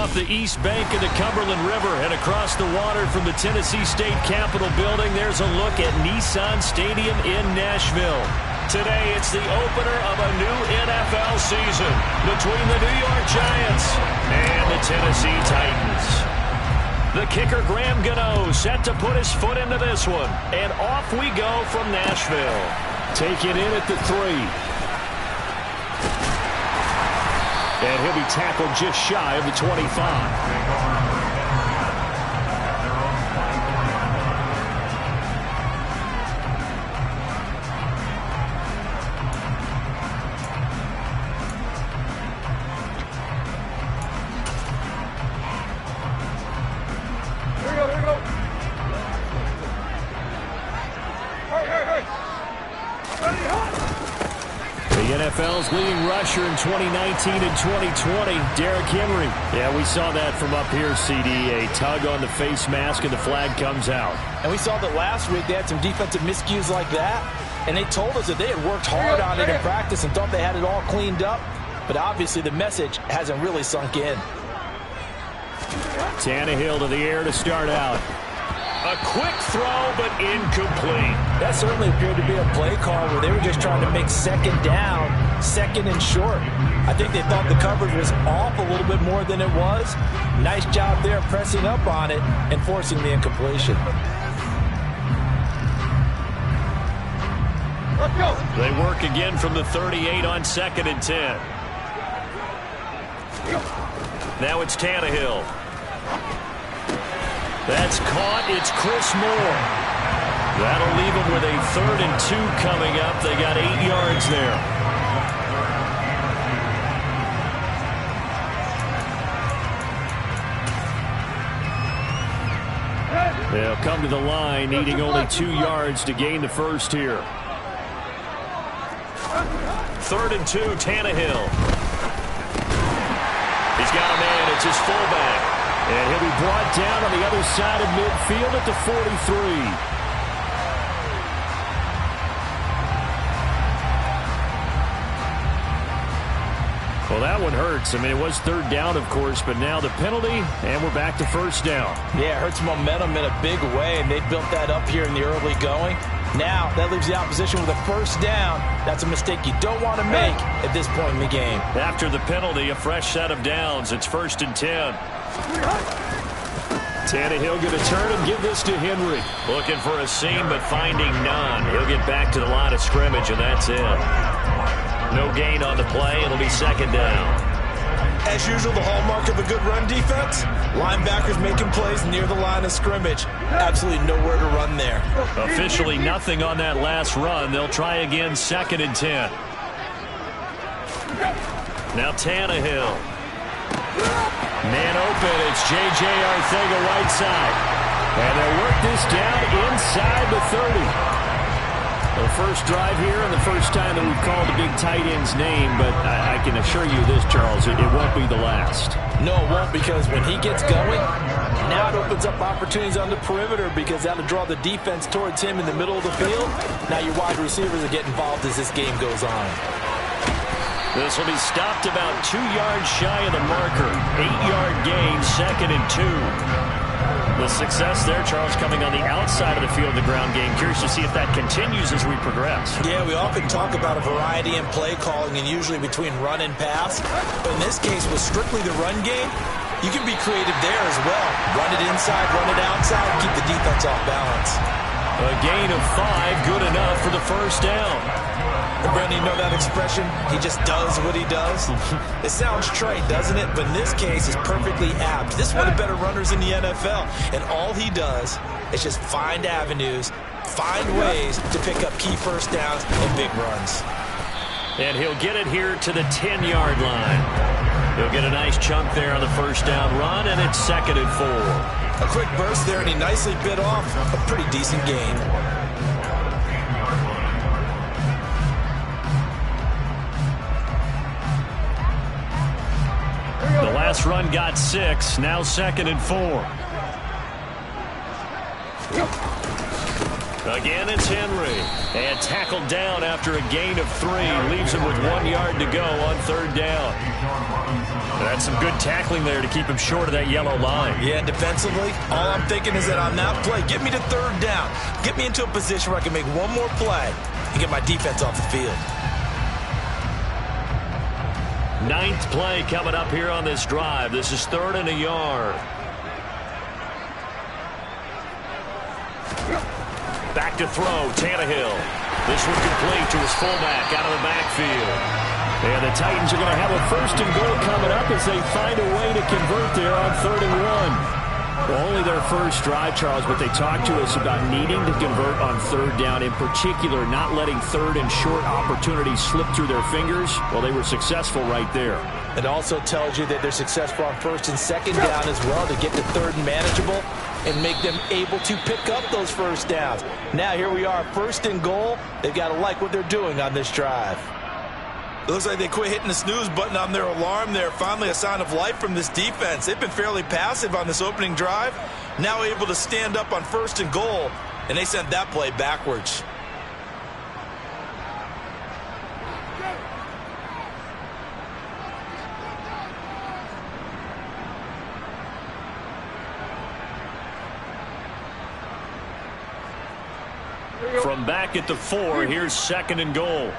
Up the east bank of the Cumberland River and across the water from the Tennessee State Capitol building, there's a look at Nissan Stadium in Nashville. Today, it's the opener of a new NFL season between the New York Giants and the Tennessee Titans. The kicker, Graham Gano, set to put his foot into this one. And off we go from Nashville. Take it in at the 3. And he'll be tackled just shy of the 25. NFL's leading rusher in 2019 and 2020, Derrick Henry. Yeah, we saw that from up here, CD. A tug on the face mask and the flag comes out. And we saw that last week they had some defensive miscues like that, and they told us that they had worked hard on it in practice and thought they had it all cleaned up, but obviously the message hasn't really sunk in. Tannehill to the air to start out. A quick throw, but incomplete. That certainly appeared to be a play call where they were just trying to make second down, second and short. I think they thought the coverage was off a little bit more than it was. Nice job there pressing up on it and forcing the incompletion. Let's go. They work again from the 38 on 2nd and 10. Now it's Tannehill. That's caught. It's Chris Moore. That'll leave them with a 3rd and 2 coming up. They got 8 yards there. They'll come to the line, needing only 2 yards to gain the first here. 3rd and 2, Tannehill. He's got a man. It's his fullback. And he'll be brought down on the other side of midfield at the 43. Well, that one hurts. I mean, it was 3rd down, of course, but now the penalty, and we're back to 1st down. Yeah, it hurts momentum in a big way, and they built that up here in the early going. Now, that leaves the opposition with a 1st down. That's a mistake you don't want to make at this point in the game. After the penalty, a fresh set of downs. It's 1st and 10. Tannehill going to turn and give this to Henry. Looking for a seam, but finding none. He'll get back to the line of scrimmage, and that's it. No gain on the play. It'll be 2nd down. As usual, the hallmark of a good run defense, linebackers making plays near the line of scrimmage. Absolutely nowhere to run there. Officially nothing on that last run. They'll try again, 2nd and 10. Now Tannehill. Man open, it's J.J. Arcega-Whiteside. And they'll work this down inside the 30. The first drive here and the first time that we've called the big tight end's name, but I can assure you this, Charles, it won't be the last. No, it won't, because when he gets going, now it opens up opportunities on the perimeter because that'll draw the defense towards him in the middle of the field. Now your wide receivers will get involved as this game goes on. This will be stopped about 2 yards shy of the marker. 8-yard gain, 2nd and 2. The success there, Charles, coming on the outside of the field, the ground game. Curious to see if that continues as we progress. Yeah, we often talk about a variety in play calling and usually between run and pass. But in this case, with strictly the run game, you can be creative there as well. Run it inside, run it outside, keep the defense off balance. A gain of 5, good enough for the 1st down. And Brandon, you know that expression? He just does what he does. It sounds trite, doesn't it? But in this case, it's perfectly apt. This is one of the better runners in the NFL. And all he does is just find avenues, find ways to pick up key 1st downs and big runs. And he'll get it here to the 10-yard line. He'll get a nice chunk there on the 1st down run, and it's 2nd and 4. A quick burst there, and he nicely bit off a pretty decent gain. The last run got 6, now 2nd and 4. Again, it's Henry. And tackled down after a gain of 3. Leaves him with 1 yard to go on 3rd down. That's some good tackling there to keep him short of that yellow line. Yeah, defensively, all I'm thinking is that on that play, get me to 3rd down. Get me into a position where I can make one more play and get my defense off the field. 9th play coming up here on this drive. This is 3rd and a yard. Back to throw, Tannehill. This one complete to his fullback out of the backfield. And the Titans are going to have a 1st and goal coming up as they find a way to convert there on 3rd and 1. Well, only their first drive, Charles, but they talked to us about needing to convert on 3rd down, in particular not letting 3rd and short opportunities slip through their fingers. Well, they were successful right there. It also tells you that they're successful on 1st and 2nd down as well to get to 3rd and manageable and make them able to pick up those 1st downs. Now here we are, 1st and goal. They've got to like what they're doing on this drive. It looks like they quit hitting the snooze button on their alarm there. Finally a sign of life from this defense. They've been fairly passive on this opening drive. Now able to stand up on 1st and goal, and they sent that play backwards. From back at the 4, here's 2nd and goal.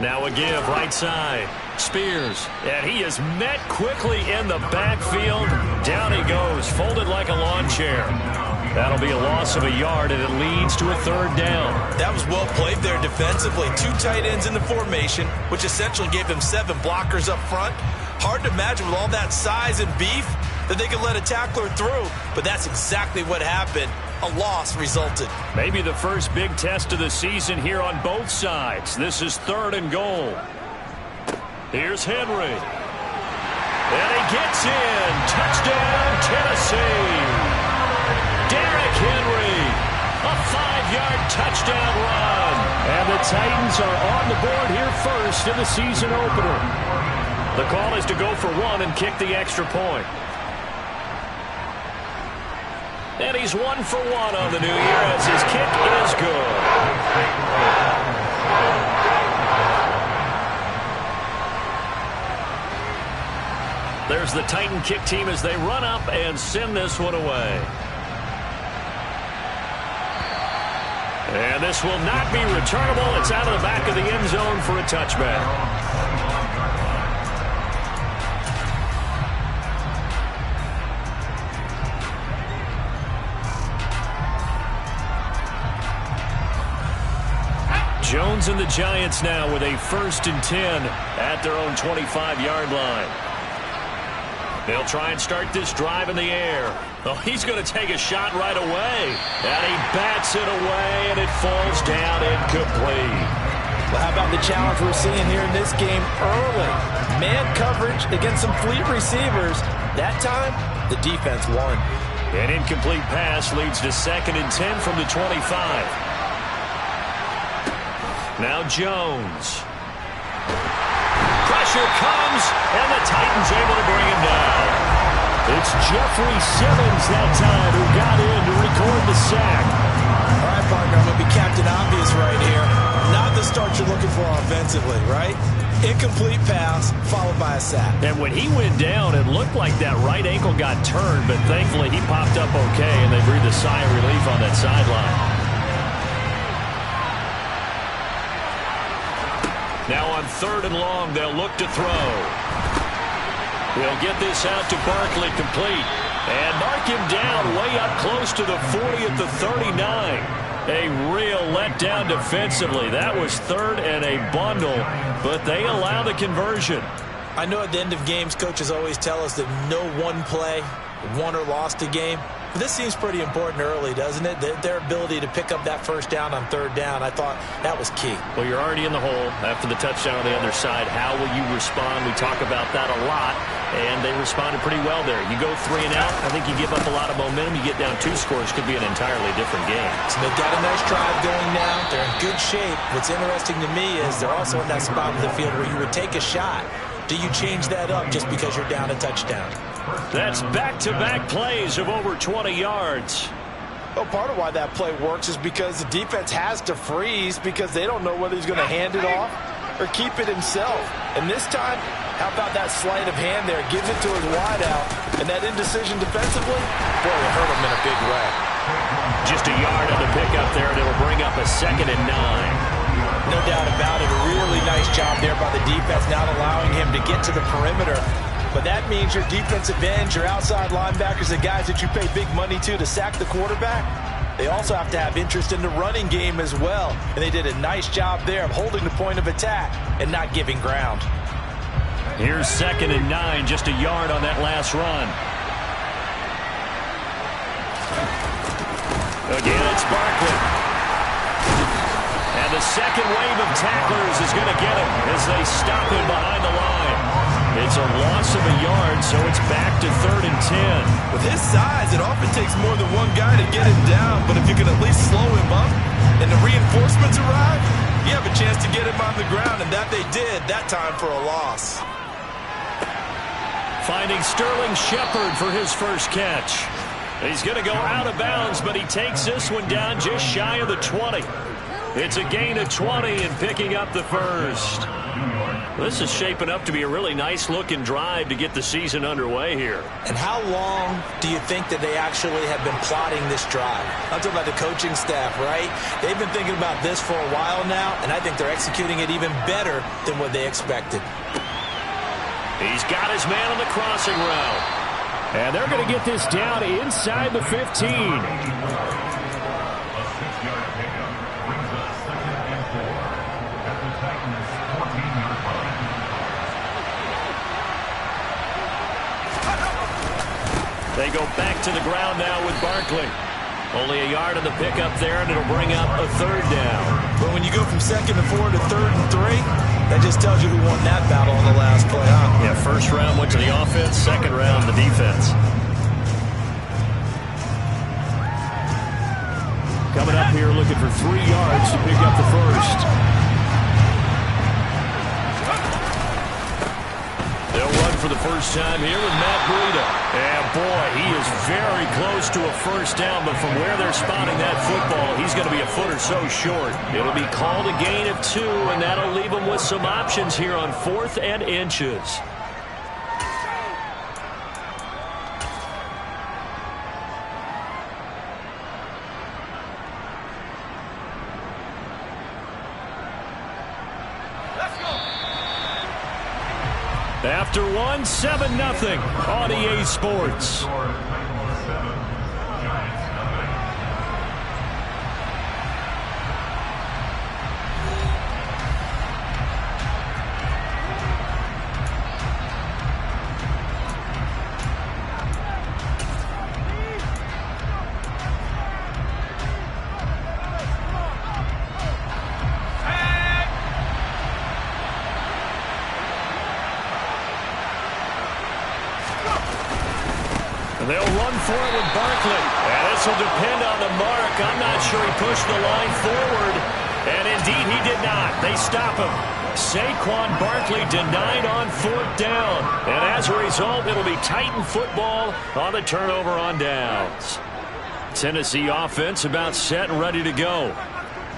Now a give right side. Spears. And he is met quickly in the backfield. Down he goes, folded like a lawn chair. That'll be a loss of a yard, and it leads to a 3rd down. That was well played there defensively. 2 tight ends in the formation, which essentially gave them 7 blockers up front. Hard to imagine with all that size and beef that they could let a tackler through, but that's exactly what happened. A loss resulted. Maybe the first big test of the season here on both sides. This is 3rd and goal. Here's Henry. And he gets in. Touchdown, Tennessee. Derrick Henry. A 5-yard touchdown run. And the Titans are on the board here first in the season opener. The call is to go for 1 and kick the extra point. And he's 1 for 1 on the new year as his kick is good. There's the Titan kick team as they run up and send this one away. And this will not be returnable. It's out of the back of the end zone for a touchback. Jones and the Giants now with a 1st and 10 at their own 25-yard line. They'll try and start this drive in the air. Oh, he's going to take a shot right away. And he bats it away, and it falls down incomplete. Well, how about the challenge we're seeing here in this game early? Man coverage against some fleet receivers. That time, the defense won. An incomplete pass leads to 2nd and 10 from the 25. Now Jones. Pressure comes, and the Titans able to bring him down. It's Jeffrey Simmons that time who got in to record the sack. All right, partner, I'm going to be Captain Obvious right here. Not the start you're looking for offensively, right? Incomplete pass, followed by a sack. And when he went down, it looked like that right ankle got turned, but thankfully he popped up okay, and they breathed a sigh of relief on that sideline. Now on 3rd and long, they'll look to throw. They'll get this out to Barkley complete. And mark him down way up close to the 40 at the 39. A real letdown defensively. That was 3rd and a bundle, but they allow the conversion. I know at the end of games, coaches always tell us that no one play won or lost a game. But this seems pretty important early, doesn't it? Their ability to pick up that 1st down on 3rd down, I thought that was key. Well, you're already in the hole after the touchdown on the other side. How will you respond? We talk about that a lot, and they responded pretty well there. You go 3 and out, I think you give up a lot of momentum. You get down 2 scores, could be an entirely different game. So they've got a nice drive going now. They're in good shape. What's interesting to me is they're also in that spot in the field where you would take a shot Do you change that up just because you're down a touchdown? That's back-to-back plays of over 20 yards. Well, part of why that play works is because the defense has to freeze because they don't know whether he's going to hand it off or keep it himself. And this time, how about that sleight of hand there? Gives it to his wideout. And that indecision defensively, boy, it hurt him in a big way. Just a yard on the pickup there, and it'll bring up a 2nd and 9. No doubt about it. A really nice job there by the defense, not allowing him to get to the perimeter. But that means your defensive ends, your outside linebackers, the guys that you pay big money to sack the quarterback, they also have to have interest in the running game as well. And they did a nice job there of holding the point of attack and not giving ground. Here's 2nd and 9, just a yard on that last run. Again, it's Barkley. And the second wave of tacklers is going to get him as they stop him behind the line. It's a loss of a yard, so it's back to 3rd and 10. With his size, it often takes more than one guy to get him down, but if you can at least slow him up and the reinforcements arrive, you have a chance to get him on the ground, and that they did that time for a loss. Finding Sterling Shepard for his first catch. He's going to go out of bounds, but he takes this one down just shy of the 20. It's a gain of 20 and picking up the first. This is shaping up to be a really nice-looking drive to get the season underway here. And how long do you think that they actually have been plotting this drive? I'm talking about the coaching staff, right? They've been thinking about this for a while now, and I think they're executing it even better than what they expected. He's got his man on the crossing route. And they're going to get this down inside the 15. They go back to the ground now with Barkley. Only a yard on the pickup there, and it'll bring up a 3rd down. But when you go from 2nd and 4 to 3rd and 3, that just tells you who won that battle on the last play, huh? Yeah, first round went to the offense, second round the defense. Coming up here looking for 3 yards to pick up the first. They'll run for the first time here with Matt Breida. And boy, he is very close to a first down, but from where they're spotting that football, he's going to be a foot or so short. It'll be called a gain of 2, and that'll leave him with some options here on 4th and inches. After one, 7-0 on EA Sports. They'll run for it with Barkley. And this will depend on the mark. I'm not sure he pushed the line forward. And indeed, he did not. They stop him. Saquon Barkley denied on 4th down. And as a result, it'll be Titan football on the turnover on downs. Tennessee offense about set and ready to go.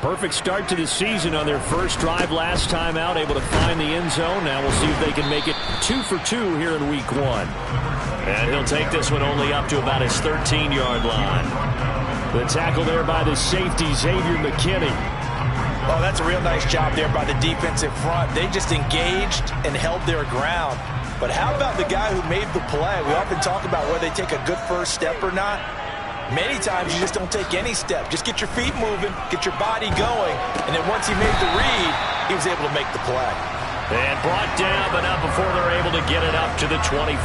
Perfect start to the season on their first drive last time out, able to find the end zone. Now we'll see if they can make it 2 for 2 here in week 1. And he'll take this one only up to about his 13-yard line. The tackle there by the safety, Xavier McKinney. Oh, that's a real nice job there by the defensive front. They just engaged and held their ground. But how about the guy who made the play? We often talk about whether they take a good first step or not. Many times you just don't take any step. Just get your feet moving, get your body going, and then once he made the read, he was able to make the play. And brought down, but not before they're able to get it up to the 25.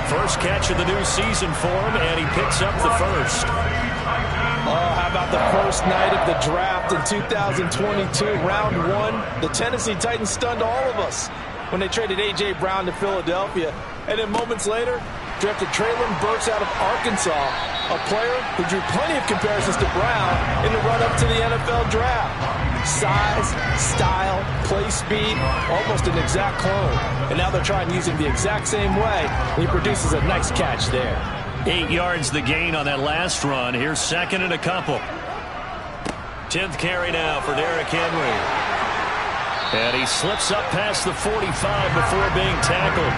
First catch of the new season for him, and he picks up the first. Oh, how about the first night of the draft in 2022, round 1? The Tennessee Titans stunned all of us when they traded A.J. Brown to Philadelphia. And then moments later, drafted Treylon Burks out of Arkansas, a player who drew plenty of comparisons to Brown in the run-up to the NFL draft. Size, style, play speed, almost an exact clone. And now they're trying to use him the exact same way. And he produces a nice catch there. 8 yards the gain on that last run. Here's second and a couple. 10th carry now for Derrick Henry. And he slips up past the 45 before being tackled.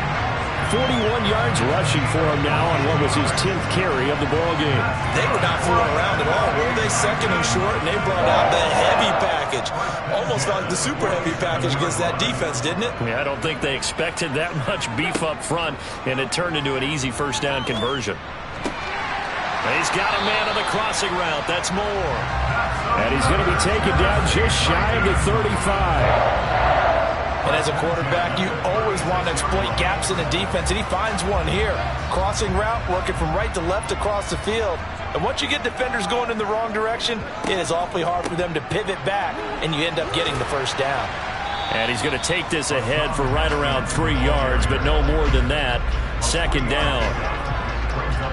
41 yards rushing for him now on what was his 10th carry of the ball game. They were not fooling around at all, were they? Second and short, and they brought out the heavy package. Almost like the super heavy package against that defense, didn't it? Yeah, I don't think they expected that much beef up front, and it turned into an easy first down conversion. He's got a man on the crossing route. That's Moore. And he's going to be taken down just shy of the 35. And as a quarterback, you always want to exploit gaps in the defense, and he finds one here. Crossing route, working from right to left across the field. And once you get defenders going in the wrong direction, it is awfully hard for them to pivot back, and you end up getting the first down. And he's going to take this ahead for right around 3 yards, but no more than that. Second down.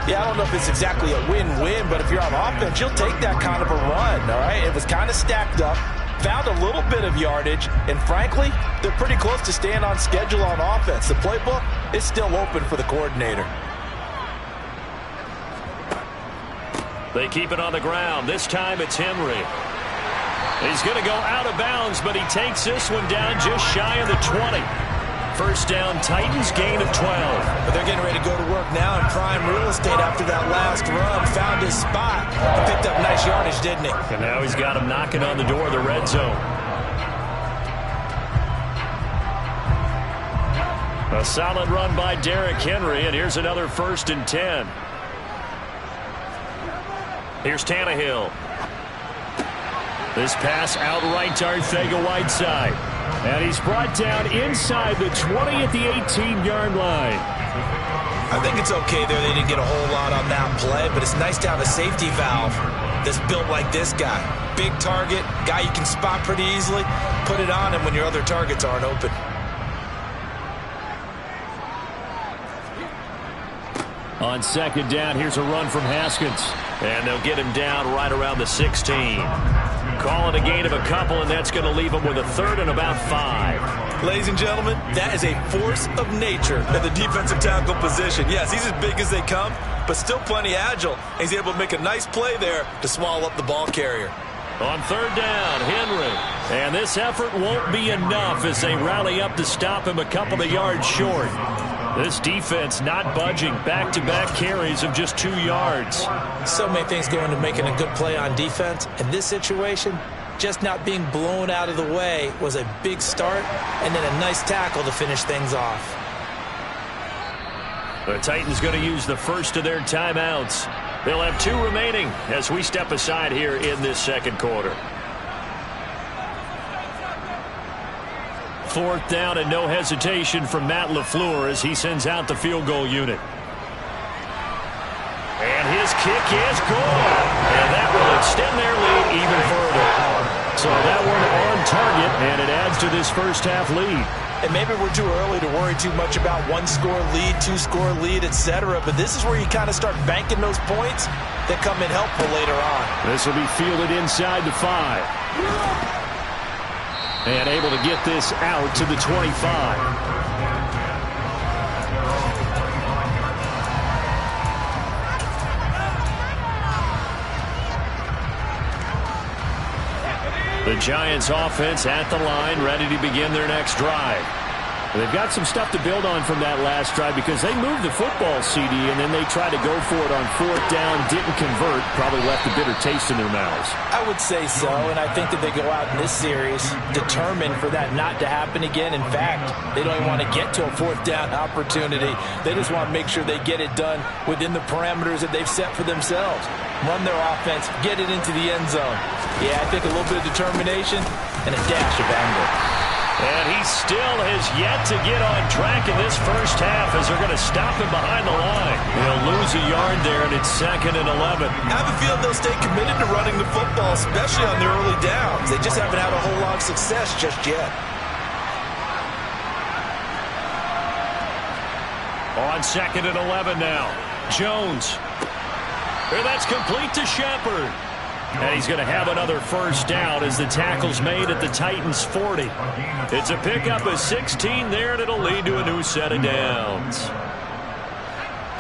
Yeah, I don't know if it's exactly a win-win, but if you're on offense, you'll take that kind of a run, all right? It was kind of stacked up, found a little bit of yardage, and frankly, they're pretty close to staying on schedule on offense. The playbook is still open for the coordinator. They keep it on the ground. This time it's Henry. He's going to go out of bounds, but he takes this one down just shy of the 20. First down, Titans, gain of 12. But they're getting ready to go to work now in prime real estate after that last run. Found his spot. He picked up nice yardage, didn't he? And now he's got him knocking on the door of the red zone. A solid run by Derrick Henry, and here's another 1st and 10. Here's Tannehill. This pass outright to Arcega-Whiteside. And he's brought down inside the 20 at the 18-yard line. I think it's okay there. They didn't get a whole lot on that play, but it's nice to have a safety valve that's built like this guy. Big target, guy you can spot pretty easily. Put it on him when your other targets aren't open. On second down, here's a run from Haskins. And they'll get him down right around the 16. Call it a gain of a couple, and that's going to leave him with a 3rd and about 5. Ladies and gentlemen, that is a force of nature at the defensive tackle position. Yes, he's as big as they come, but still plenty agile. He's able to make a nice play there to swallow up the ball carrier. On 3rd down, Henry. And this effort won't be enough as they rally up to stop him a couple of yards short. This defense not budging. Back-to-back carries of just 2 yards. So many things go into making a good play on defense. In this situation, just not being blown out of the way was a big start, and then a nice tackle to finish things off. The Titans going to use the first of their timeouts. They'll have 2 remaining as we step aside here in this second quarter. 4th down and no hesitation from Matt LaFleur as he sends out the field goal unit. And his kick is good. And that will extend their lead even further. So that one on target, and it adds to this first half lead. And maybe we're too early to worry too much about 1-score lead, 2-score lead, etc. But this is where you kind of start banking those points that come in helpful later on. This will be fielded inside the 5. And able to get this out to the 25. The Giants offense at the line, ready to begin their next drive. They've got some stuff to build on from that last drive because they moved the football, CD, and then they tried to go for it on 4th down, didn't convert, probably left a bitter taste in their mouths. I would say so, and I think that they go out in this series determined for that not to happen again. In fact, they don't even want to get to a 4th down opportunity. They just want to make sure they get it done within the parameters that they've set for themselves. Run their offense, get it into the end zone. Yeah, I think a little bit of determination and a dash of anger. And he still has yet to get on track in this first half as they're going to stop him behind the line. They'll lose a yard there, and it's 2nd and 11. I have a feeling they'll stay committed to running the football, especially on their early downs. They just haven't had a whole lot of success just yet. On 2nd and 11 now. Jones. And that's complete to Shepard. And he's going to have another first down as the tackle's made at the Titans' 40. It's a pickup of 16 there, and it'll lead to a new set of downs.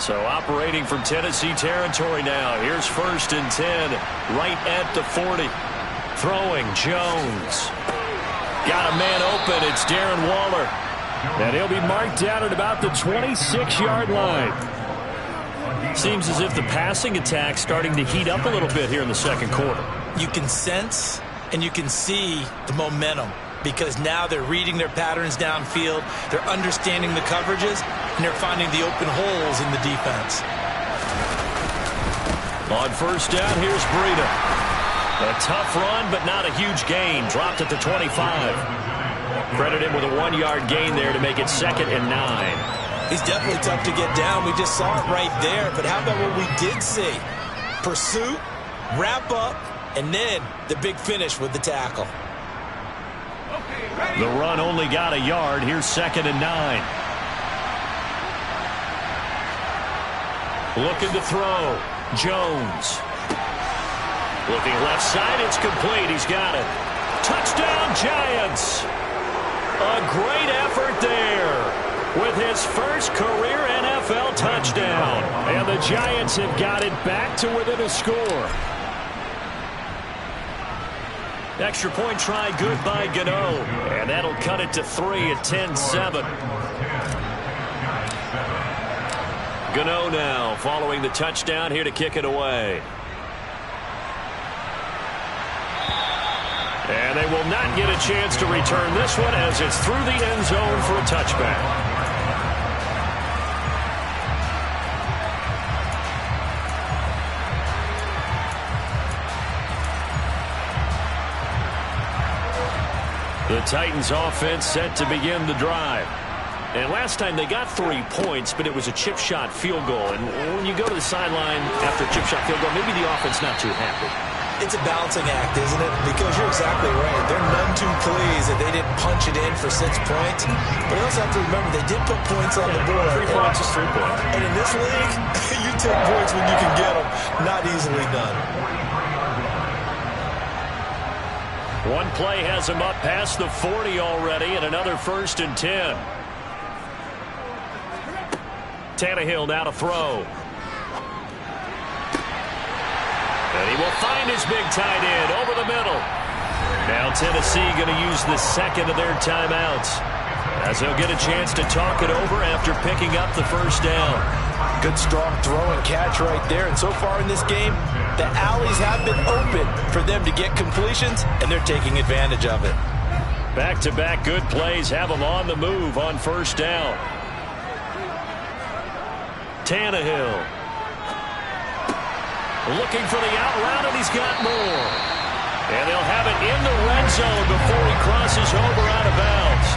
So operating from Tennessee territory now. Here's 1st and 10, right at the 40. Throwing, Jones. Got a man open. It's Darren Waller. And he'll be marked down at about the 26-yard line. Seems as if the passing attack's starting to heat up a little bit here in the second quarter. You can sense and you can see the momentum because now they're reading their patterns downfield, they're understanding the coverages, and they're finding the open holes in the defense. On first down, here's Breida. A tough run, but not a huge gain. Dropped at the 25. Credit him with a 1-yard gain there to make it 2nd and 9. He's definitely tough to get down. We just saw it right there. But how about what we did see? Pursuit, wrap up, and then the big finish with the tackle. The run only got a yard. Here's 2nd and 9. Looking to throw. Jones. Looking left side. It's complete. He's got it. Touchdown, Giants. A great effort there with his first career NFL touchdown. And the Giants have got it back to within a score. Extra point try good by Gano. And that'll cut it to 3 at 10-7. Gano now following the touchdown here to kick it away. And they will not get a chance to return this one as it's through the end zone for a touchback. The Titans offense set to begin the drive. And last time they got 3 points, but it was a chip shot field goal. And when you go to the sideline after a chip shot field goal, maybe the offense not too happy. It's a balancing act, isn't it? Because you're exactly right. They're none too pleased that they didn't punch it in for 6 points. But you also have to remember they did put points on the board. 3 points is 3 points. And in this league, you take points when you can get them. Not easily done. One play has him up past the 40 already, and another 1st and 10. Tannehill now to throw. And he will find his big tight end over the middle. Now Tennessee going to use the second of their timeouts as they'll get a chance to talk it over after picking up the first down. Good strong throw and catch right there. And so far in this game, the alleys have been open for them to get completions, and they're taking advantage of it. Back-to-back good plays have them on the move on first down. Tannehill. Looking for the out route, and he's got more. And they'll have it in the red zone before he crosses over out of bounds.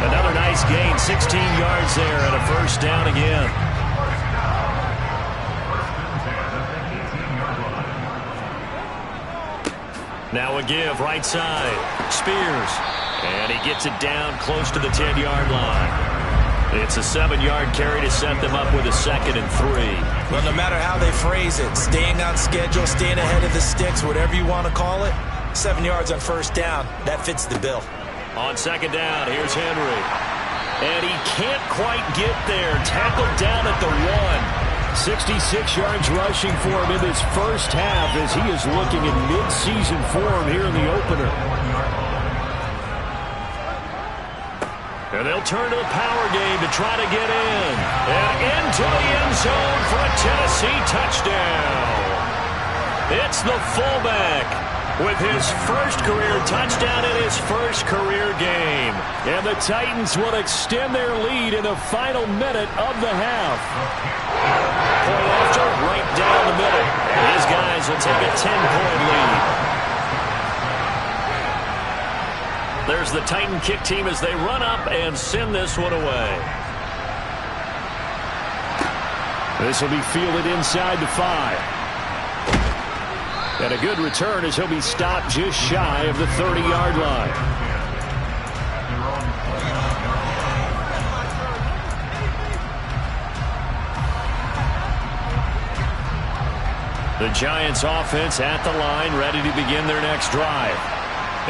Another nice gain, 16 yards there, and a first down again. Now a give, right side. Spears. And he gets it down close to the 10-yard line. It's a 7-yard carry to set them up with a 2nd and 3. Well, no matter how they phrase it, staying on schedule, staying ahead of the sticks, whatever you want to call it, 7 yards on first down, that fits the bill. On second down, here's Henry. And he can't quite get there. Tackled down at the 1. 66 yards rushing for him in this first half as he is looking in mid-season form here in the opener. And they'll turn to the power game to try to get in. And into the end zone for a Tennessee touchdown. It's the fullback with his first career touchdown in his first career game. And the Titans will extend their lead in the final minute of the half. Point after, right down the middle. And his guys will take a 10-point lead. There's the Titan kick team as they run up and send this one away. This will be fielded inside the 5. And a good return as he'll be stopped just shy of the 30-yard line. The Giants offense at the line, ready to begin their next drive.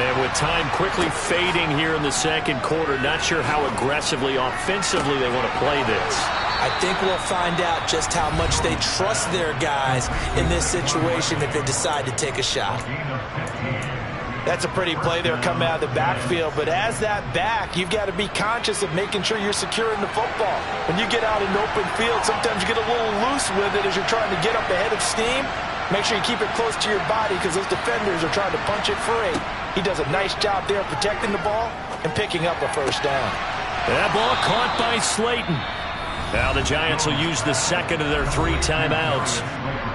And with time quickly fading here in the second quarter, not sure how aggressively, offensively they want to play this. I think we'll find out just how much they trust their guys in this situation if they decide to take a shot. That's a pretty play there coming out of the backfield, but as that back, you've got to be conscious of making sure you're securing the football. When you get out in open field, sometimes you get a little loose with it as you're trying to get up ahead of steam. Make sure you keep it close to your body because those defenders are trying to punch it free. He does a nice job there protecting the ball and picking up a first down. That ball caught by Slayton. Now the Giants will use the second of their 3 timeouts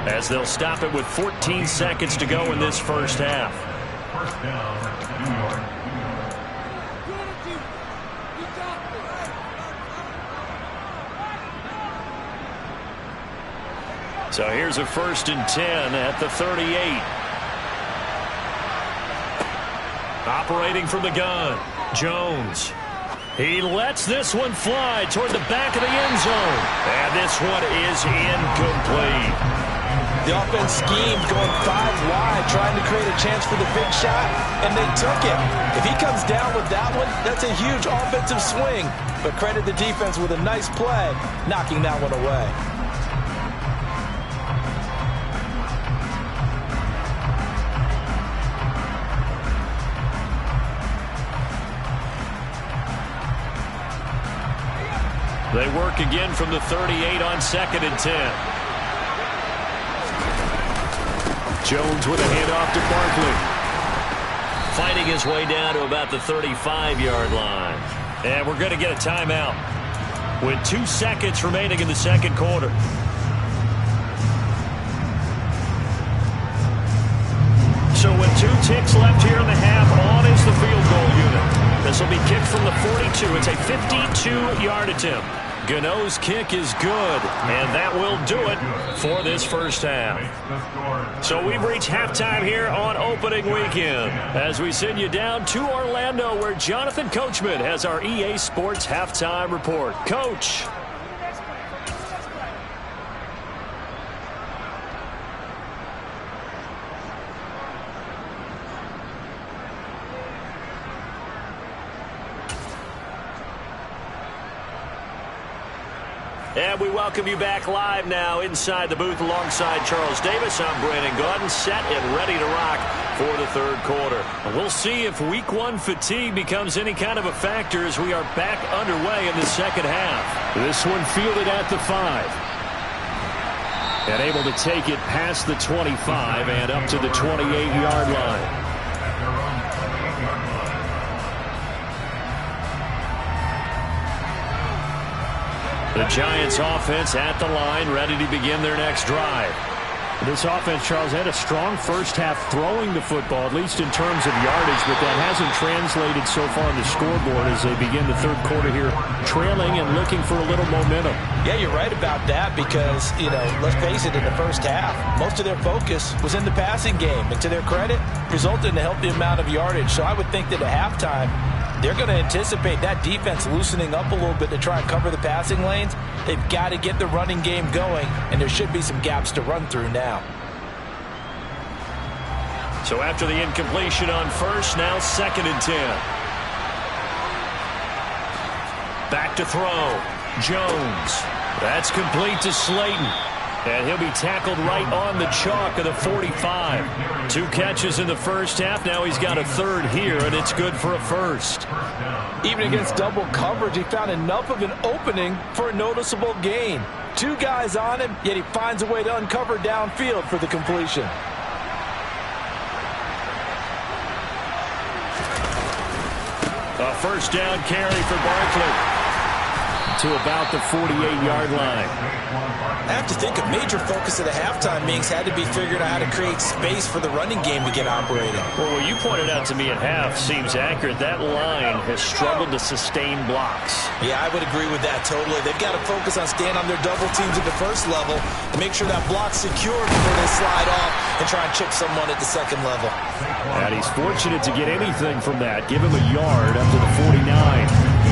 as they'll stop it with 14 seconds to go in this first half. First down, New York. So here's a 1st and 10 at the 38. Operating from the gun, Jones. He lets this one fly toward the back of the end zone. And this one is incomplete. The offense schemed going 5 wide, trying to create a chance for the big shot, and they took it. If he comes down with that one, that's a huge offensive swing. But credit the defense with a nice play, knocking that one away. They work again from the 38 on 2nd and 10. Jones with a handoff to Barkley. Fighting his way down to about the 35-yard line. And we're going to get a timeout with 2 seconds remaining in the second quarter. So with 2 ticks left here in the half, on is the field goal unit. This will be kicked from the 42. It's a 52-yard attempt. Gano's kick is good, and that will do it for this first half. So we've reached halftime here on opening weekend as we send you down to Orlando where Jonathan Coachman has our EA Sports halftime report. Coach. And we welcome you back live now inside the booth alongside Charles Davis. I'm Brandon Gaudin, set and ready to rock for the third quarter. We'll see if week 1 fatigue becomes any kind of a factor as we are back underway in the second half. This one fielded at the 5. And able to take it past the 25 and up to the 28-yard line. The Giants offense at the line, ready to begin their next drive. This offense, Charles, had a strong first half throwing the football, at least in terms of yardage, but that hasn't translated so far on the scoreboard as they begin the third quarter here, trailing and looking for a little momentum. Yeah, you're right about that because, let's face it, in the first half, most of their focus was in the passing game. And to their credit, resulted in a healthy amount of yardage. So I would think that at halftime, they're going to anticipate that defense loosening up a little bit to try and cover the passing lanes. They've got to get the running game going, and there should be some gaps to run through now. So after the incompletion on first, now 2nd and 10. Back to throw. Jones. That's complete to Slayton. And he'll be tackled right on the chalk of the 45. 2 catches in the first half. Now he's got a third here, and it's good for a first. Even against double coverage, he found enough of an opening for a noticeable gain. 2 guys on him, yet he finds a way to uncover downfield for the completion. A first down carry for Barkley to about the 48-yard line. I have to think a major focus of the halftime meetings had to be figuring out how to create space for the running game to get operating. Well, what you pointed out to me at half seems accurate. That line has struggled to sustain blocks. Yeah, I would agree with that totally. They've got to focus on staying on their double teams at the first level and make sure that block's secure before they slide off and try and chip someone at the second level. And he's fortunate to get anything from that. Give him a yard up to the 49.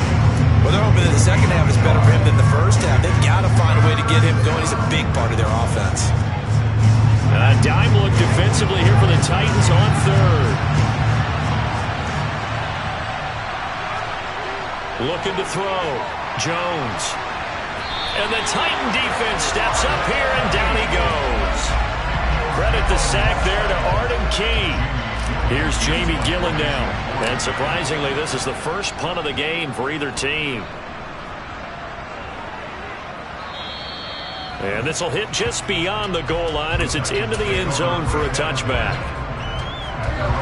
Well, they're hoping that the second half is better for him than the first half. They've got to find a way to get him going. He's a big part of their offense. A dime look defensively here for the Titans on third. Looking to throw. Jones. And the Titan defense steps up here, and down he goes. Credit the sack there to Arden Key. Here's Jamie Gillen now. And surprisingly, this is the first punt of the game for either team. And this will hit just beyond the goal line as it's into the end zone for a touchback.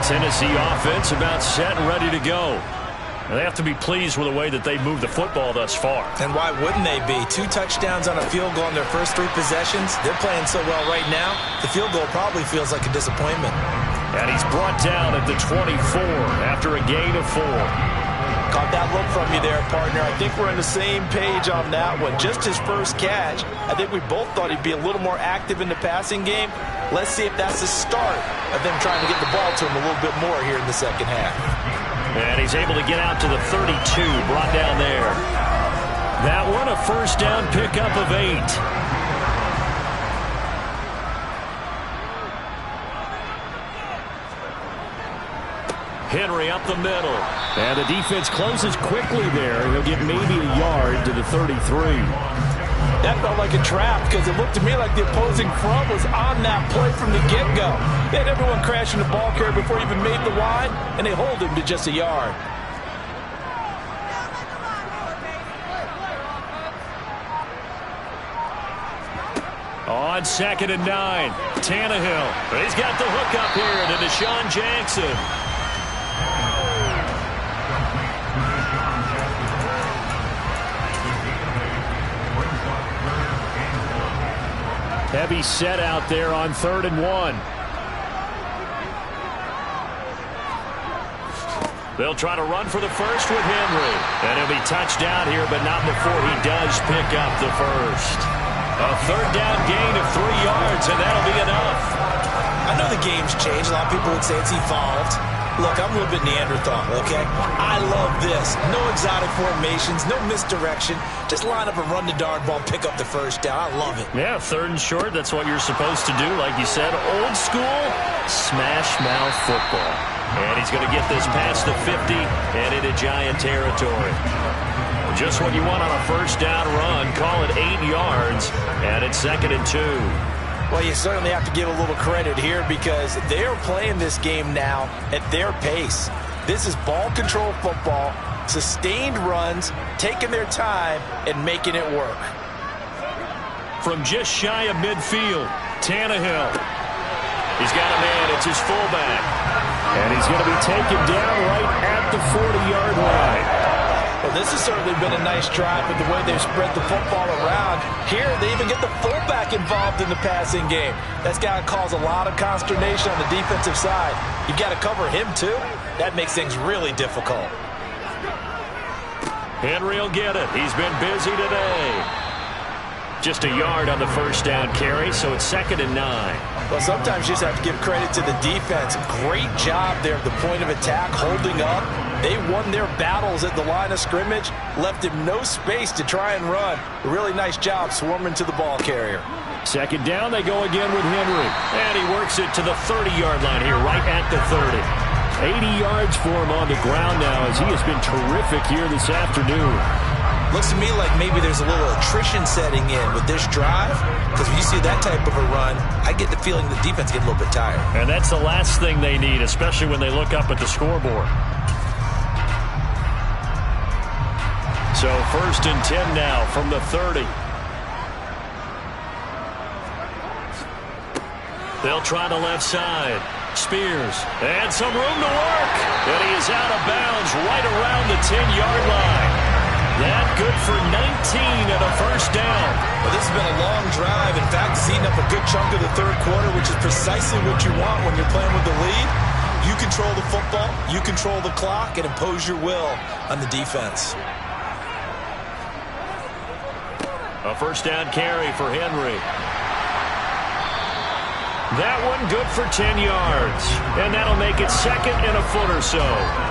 Tennessee offense about set and ready to go. And they have to be pleased with the way that they've moved the football thus far. And why wouldn't they be? 2 touchdowns on a field goal in their first 3 possessions. They're playing so well right now, the field goal probably feels like a disappointment. And he's brought down at the 24 after a gain of 4. Caught that look from you there, partner. I think we're on the same page on that one. Just his first catch. I think we both thought he'd be a little more active in the passing game. Let's see if that's the start of them trying to get the ball to him a little bit more here in the second half. And he's able to get out to the 32, brought down there. That one a first down pickup of 8. Henry up the middle. And the defense closes quickly there. He'll get maybe a yard to the 33. That felt like a trap because it looked to me like the opposing front was on that play from the get-go. They had everyone crashing the ball carrier before he even made the line, and they hold him to just a yard. On 2nd and 9, Tannehill. He's got the hook up here to Deshaun Jackson. Heavy set out there on 3rd and 1. They'll try to run for the first with Henry. And he'll be touched down here, but not before he does pick up the first. A 3rd down gain of 3 yards, and that'll be enough. I know the game's changed. A lot of people would say it's evolved. Look, I'm a little bit Neanderthal, okay? I love this. No exotic formations, no misdirection. Just line up and run the darn ball, pick up the first down. I love it. Yeah, 3rd and short, that's what you're supposed to do. Like you said, old school, smash mouth football. And he's going to get this past the 50 and into Giant territory. Just what you want on a first down run. Call it 8 yards, and it's 2nd and 2. Well, you certainly have to give a little credit here because they're playing this game now at their pace. This is ball control football, sustained runs, taking their time, and making it work. From just shy of midfield, Tannehill. He's got a man. It's his fullback. And he's going to be taken down right at the 40-yard line. Well, this has certainly been a nice drive with the way they've spread the football around. Here, they even get the fullback involved in the passing game. That's got to cause a lot of consternation on the defensive side. You've got to cover him, too. That makes things really difficult. Henry will get it. He's been busy today. Just a yard on the first down carry, so it's 2nd and 9. Well, sometimes you just have to give credit to the defense. Great job there at the point of attack, holding up. They won their battles at the line of scrimmage, left him no space to try and run. A really nice job swarming to the ball carrier. 2nd down, they go again with Henry. And he works it to the 30-yard line here, right at the 30. 80 yards for him on the ground now as he has been terrific here this afternoon. Looks to me like maybe there's a little attrition setting in with this drive, because when you see that type of a run, I get the feeling the defense gets a little bit tired. And that's the last thing they need, especially when they look up at the scoreboard. So 1st and 10 now from the 30. They'll try the left side. Spears. And some room to work. And he is out of bounds right around the 10-yard line. That good for 19 and a first down. Well, this has been a long drive. In fact, it's eaten up a good chunk of the 3rd quarter, which is precisely what you want when you're playing with the lead. You control the football, you control the clock, and impose your will on the defense. A first down carry for Henry. That one good for 10 yards. And that'll make it second and a foot or so.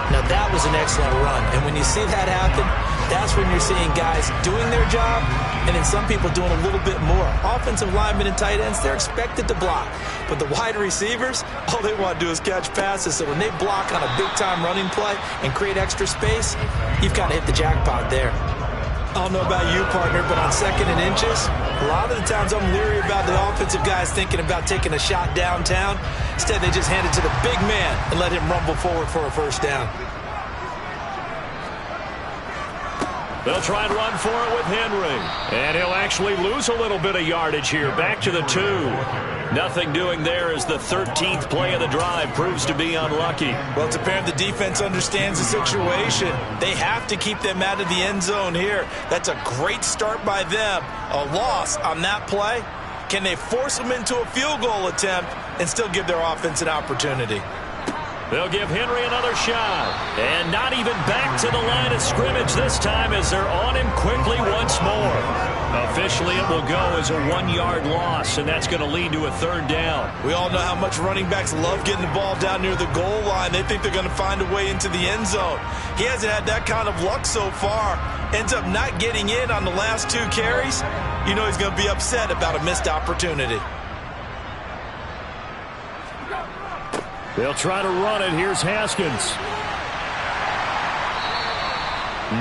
Now that was an excellent run. And when you see that happen, that's when you're seeing guys doing their job and then some people doing a little bit more. Offensive linemen and tight ends, they're expected to block. But the wide receivers, all they want to do is catch passes. So when they block on a big-time running play and create extra space, you've kind of hit the jackpot there. I don't know about you, partner, but on second and inches, a lot of the times I'm leery about the offensive guys thinking about taking a shot downtown. Instead, they just hand it to the big man and let him rumble forward for a first down. They'll try and run for it with Henry. And he'll actually lose a little bit of yardage here. Back to the 2. Nothing doing there as the 13th play of the drive proves to be unlucky. Well, it's apparent the defense understands the situation. They have to keep them out of the end zone here. That's a great start by them. A loss on that play. Can they force them into a field goal attempt and still give their offense an opportunity? They'll give Henry another shot. And not even back to the line of scrimmage this time as they're on him quickly once more. Officially, it will go as a 1-yard loss, and that's going to lead to a third down. We all know how much running backs love getting the ball down near the goal line. They think they're going to find a way into the end zone. He hasn't had that kind of luck so far. Ends up not getting in on the last 2 carries. You know he's going to be upset about a missed opportunity. They'll try to run it. Here's Haskins.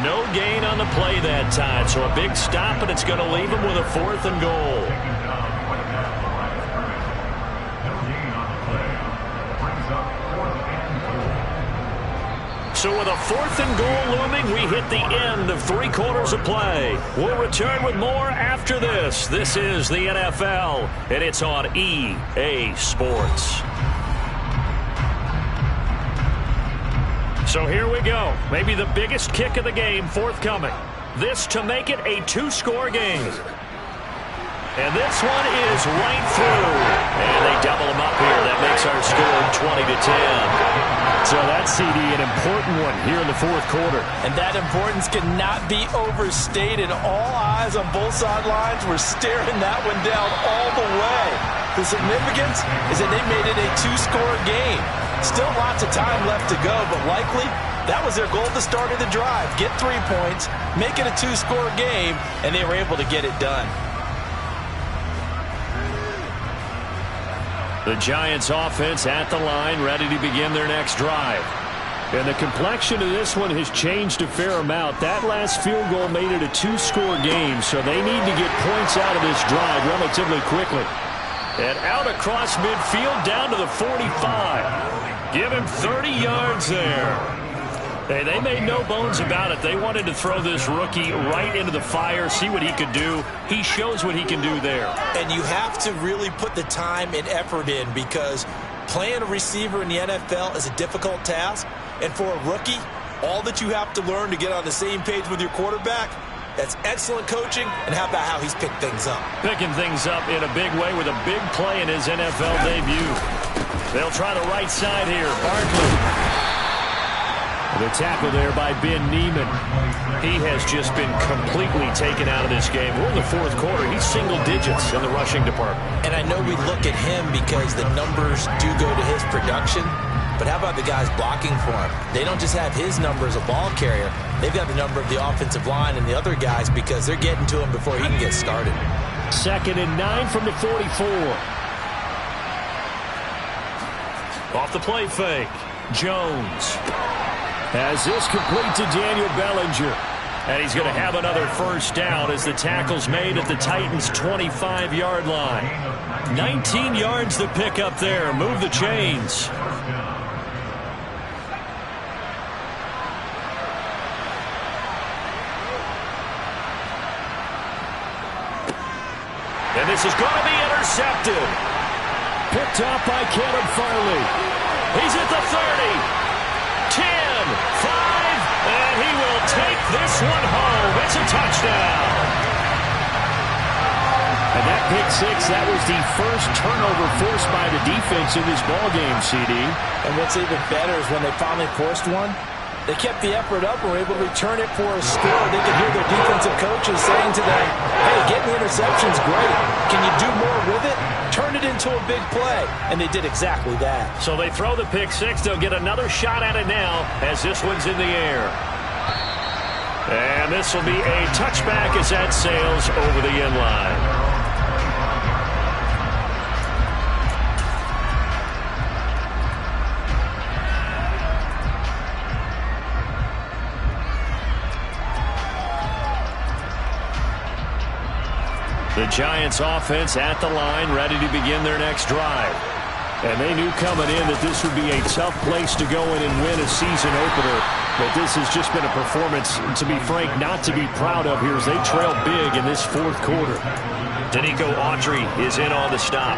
No gain on the play that time, so a big stop, and it's going to leave him with a 4th and goal. So with a 4th and goal looming, we hit the end of 3 quarters of play. We'll return with more after this. This is the NFL, and it's on EA Sports. So here we go. Maybe the biggest kick of the game forthcoming. This to make it a 2-score game. And this one is right through. And they double them up here. That makes our score 20-10. So that's, CD, an important one here in the 4th quarter. And that importance cannot be overstated. All eyes on both sidelines were staring that one down all the way. The significance is that they made it a 2-score game. Still lots of time left to go, but likely that was their goal at the start of the drive. Get 3 points, make it a 2-score game, and they were able to get it done. The Giants offense at the line, ready to begin their next drive. And the complexion of this one has changed a fair amount. That last field goal made it a 2-score game, so they need to get points out of this drive relatively quickly. And out across midfield down to the 45. Give him 30 yards there. Hey, they made no bones about it. They wanted to throw this rookie right into the fire, see what he could do. He shows what he can do there. And you have to really put the time and effort in because playing a receiver in the NFL is a difficult task. And for a rookie, all that you have to learn to get on the same page with your quarterback, that's excellent coaching, and how about how he's picked things up? Picking things up in a big way with a big play in his NFL debut. They'll try the right side here. Barkley. The tackle there by Ben Neiman. He has just been completely taken out of this game. We're in the 4th quarter. He's single digits in the rushing department. And I know we look at him because the numbers do go to his production. But how about the guys blocking for him? They don't just have his number as a ball carrier. They've got the number of the offensive line and the other guys because they're getting to him before he can get started. 2nd and 9 from the 44. Off the play fake. Jones has this complete to Daniel Bellinger. And he's going to have another first down as the tackle's made at the Titans' 25-yard line. 19 yards to pick up there. Move the chains. And this is going to be intercepted. Picked up by Caleb Farley. He's at the 30. 10, 5, and he will take this one home. It's a touchdown. And that pick 6, that was the first turnover forced by the defense in this ballgame, CD. And what's even better is when they finally forced one, They kept the effort up and were able to return it for a score. They could hear their defensive coaches saying to them, hey, getting the interception's great. Can you do more with it? Turn it into a big play. And they did exactly that. So they throw the pick six. They'll get another shot at it now as this one's in the air. And this will be a touchback as that sails over the end line. The Giants offense at the line, ready to begin their next drive. And they knew coming in that this would be a tough place to go in and win a season opener. But this has just been a performance, to be frank, not to be proud of here as they trail big in this fourth quarter. Danico Autry is in on the stop.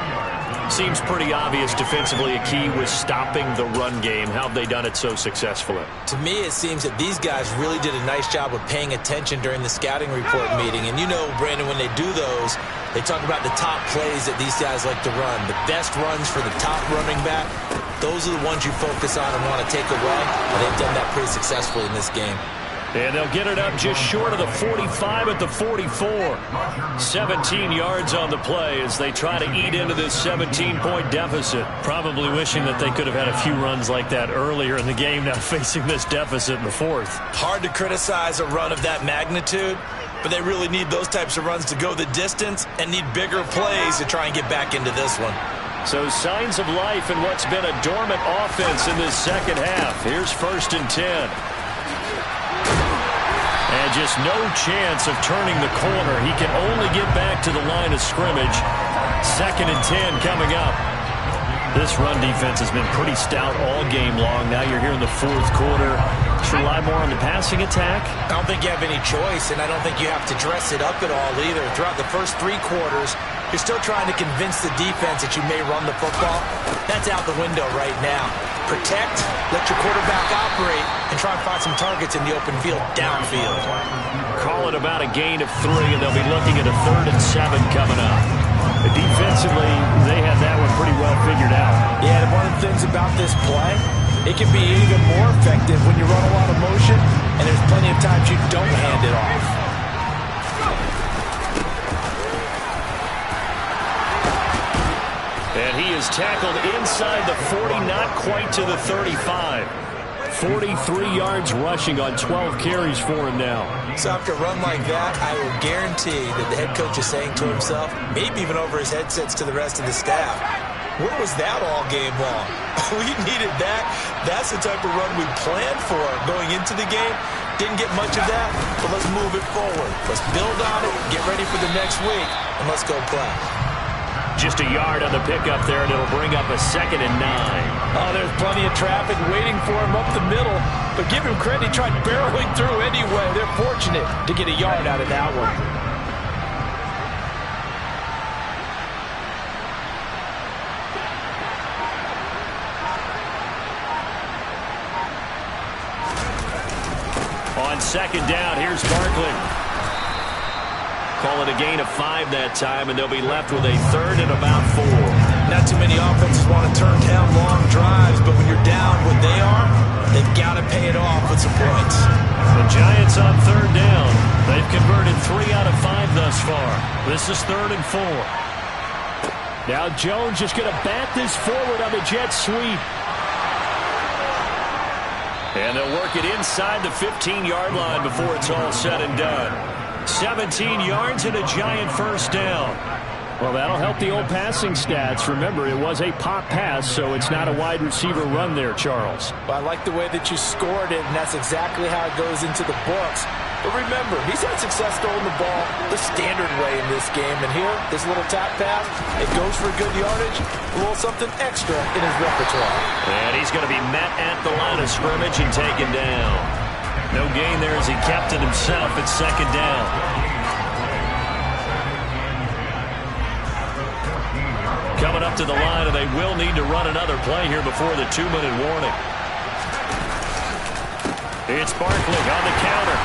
Seems pretty obvious defensively a key was stopping the run game. How have they done it so successfully? To me, it seems that these guys really did a nice job of paying attention during the scouting report meeting. And you know, Brandon, when they do those, they talk about the top plays that these guys like to run. The best runs for the top running back, those are the ones you focus on and want to take away. And they've done that pretty successfully in this game. And they'll get it up just short of the 45 at the 44. 17 yards on the play as they try to eat into this 17-point deficit. Probably wishing that they could have had a few runs like that earlier in the game, now facing this deficit in the fourth. Hard to criticize a run of that magnitude, but they really need those types of runs to go the distance and need bigger plays to try and get back into this one. So signs of life in what's been a dormant offense in this second half. Here's 1st and 10. And just no chance of turning the corner. He can only get back to the line of scrimmage. 2nd and 10 coming up. This run defense has been pretty stout all game long. Now you're here in the fourth quarter. Should rely more on the passing attack? I don't think you have any choice, and I don't think you have to dress it up at all either. Throughout the first 3 quarters, you're still trying to convince the defense that you may run the football. That's out the window right now. Protect, let your quarterback operate, and try and find some targets in the open field downfield. Call it about a gain of 3, and they'll be looking at a 3rd and 7 coming up. Defensively, they have that one pretty well figured out. Yeah, and one of the things about this play, it can be even more effective when you run a lot of motion, and there's plenty of times you don't hand it off. And he is tackled inside the 40, not quite to the 35. 43 yards rushing on 12 carries for him now. So after a run like that, I will guarantee that the head coach is saying to himself, maybe even over his headsets to the rest of the staff, where was that all game long? We needed that. That's the type of run we planned for going into the game. Didn't get much of that, but let's move it forward. Let's build on it, get ready for the next week, and let's go play. Just a yard on the pickup there, and it'll bring up a 2nd and 9. Oh, there's plenty of traffic waiting for him up the middle. But give him credit, he tried barreling through anyway. They're fortunate to get a yard out of that one. On 2nd down, here's Barkley. Call it a gain of 5 that time, and they'll be left with a 3rd and about 4. Not too many offenses want to turn down long drives, but when you're down what they are, they've got to pay it off with some points. The Giants on 3rd down. They've converted 3 out of 5 thus far. This is 3rd and 4. Now Jones just going to bat this forward on the jet sweep. And they'll work it inside the 15-yard line before it's all said and done. 17 yards and a Giant 1st down. Well, that'll help the old passing stats. Remember, it was a pop pass, so it's not a wide receiver run there, Charles. Well, I like the way that you scored it, and that's exactly how it goes into the books. But remember, he's had success throwing the ball the standard way in this game. And here, this little tap pass, it goes for good yardage, a little something extra in his repertoire. And he's going to be met at the line of scrimmage and taken down. No gain there as he kept it himself at 2nd down. Coming up to the line, and they will need to run another play here before the 2-minute warning. It's Barkley on the counter.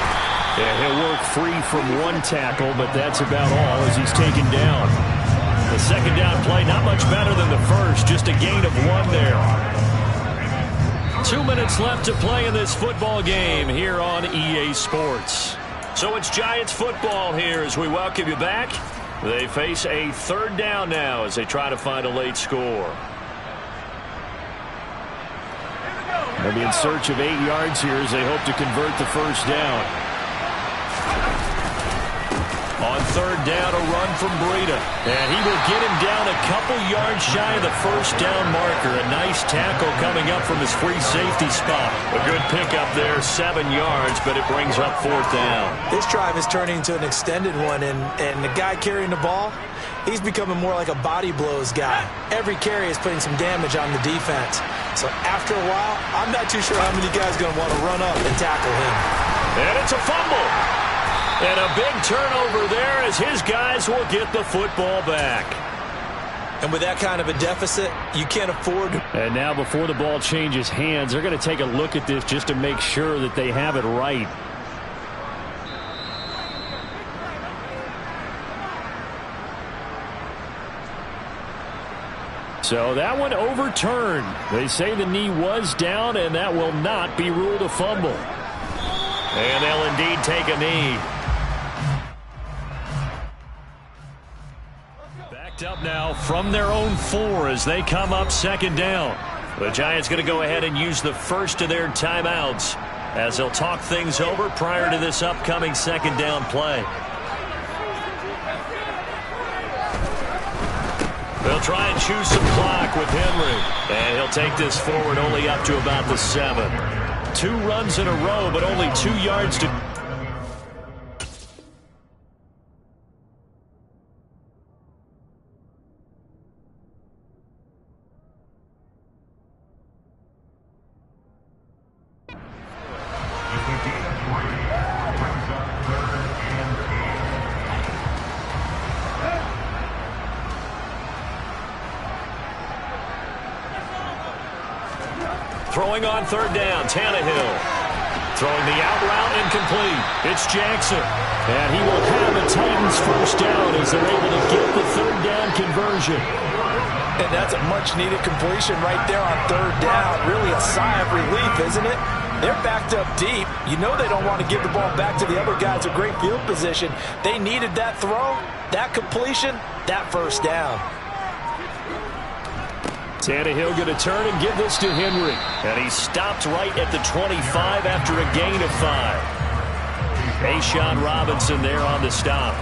Yeah, he'll work free from 1 tackle, but that's about all as he's taken down. The 2nd down play, not much better than the first, just a gain of 1 there. 2 minutes left to play in this football game here on EA Sports. So it's Giants football here as we welcome you back. They face a third down now as they try to find a late score. They'll be in search of 8 yards here as they hope to convert the first down. On third down, a run from Breida. And he will get him down a couple yards shy of the first down marker. A nice tackle coming up from his free safety spot. A good pickup there, 7 yards, but it brings up fourth down. This drive is turning into an extended one, and the guy carrying the ball, he's becoming more like a body blows guy. Every carry is putting some damage on the defense. So after a while, I'm not too sure how many guys are going to want to run up and tackle him. And it's a fumble. And a big turnover there as his guys will get the football back. And with that kind of a deficit, you can't afford to. And now before the ball changes hands, they're going to take a look at this just to make sure that they have it right. So that one overturned. They say the knee was down, and that will not be ruled a fumble. And they'll indeed take a knee. Backed up now from their own 4 as they come up second down. The Giants going to go ahead and use the first of their timeouts as they'll talk things over prior to this upcoming second down play. They'll try and choose some clock with Henry. And he'll take this forward only up to about the 7. 2 runs in a row, but only 2 yards to... Throwing on third down, Tannehill. Throwing the out route incomplete. It's Jackson. And he will have the Titans first down as they're able to get the third down conversion. And that's a much-needed completion right there on third down. Really a sigh of relief, isn't it? They're backed up deep. You know they don't want to give the ball back to the other guys in great field position. They needed that throw, that completion, that first down. Tannehill going to turn and give this to Henry. And he stopped right at the 25 after a gain of 5. A'Shawn Robinson there on the stop.